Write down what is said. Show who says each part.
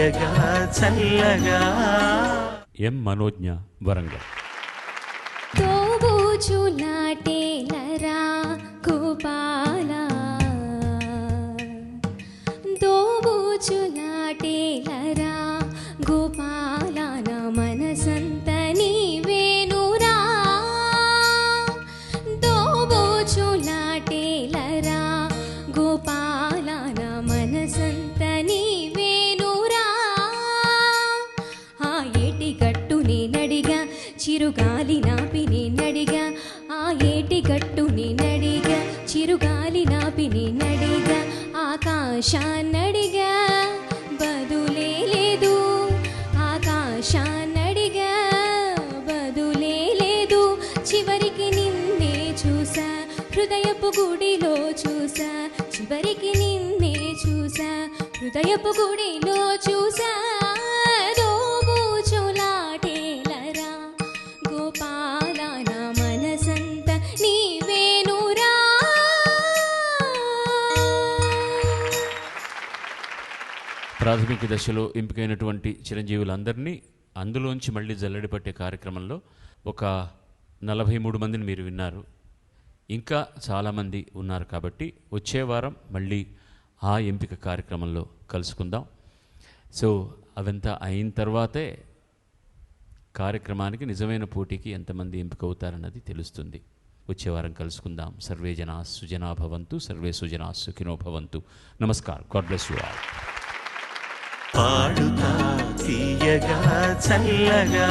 Speaker 1: తీయగా చల్లగా.
Speaker 2: ఎం మనోజ్ఞ, వరంగల్.
Speaker 3: తోబూచులాటేలరా గోపాలా, తోబూచులాటేలరా గోపాలా, నా మనసంత నీవేనురా. తోబూచులాటేలరా గోపాలా, నా మనసంత నీవేనురా. ఆ ఏటి గట్టు నేనడిగా, చిరుగాలి నాపి నేనడిగా, ఆ ఏటి గట్టు నేనడిగా, చిరుగాలి నాపి నేనడిగా, ఆకాశాన్నడిగా బదులే లేదు, ఆకాశాన్నడిగా బదులే లేదు. చివరికి నిన్నే చూసా, హృదయపు గుడిలో చూసా, చివరికి నిన్నే చూసా, హృదయపు గుడిలో చూసా. దోబూచులాటేలరా గోపాలా, నా మనసంత నీవేనురా.
Speaker 2: ప్రాథమిక దశలో ఎంపికైనటువంటి చిరంజీవులందరినీ అందులోంచి మళ్ళీ జల్లెడ పట్టే కార్యక్రమంలో ఒక 43 మందిని మీరు విన్నారు. ఇంకా చాలామంది ఉన్నారు కాబట్టి వచ్చే వారం మళ్ళీ ఆ ఎంపిక కార్యక్రమంలో కలుసుకుందాం. సో అవంతా అయిన తర్వాతే కార్యక్రమానికి నిజమైన పోటీకి ఎంతమంది ఎంపిక అవుతారన్నది తెలుస్తుంది. వచ్చే వారం కలుసుకుందాం. సర్వే జనా సుజనా భవంతు, సర్వే సుజనా సుఖినో భవంతు. నమస్కారం. God bless you all.
Speaker 1: పాడుతా తీయగా చల్లగా.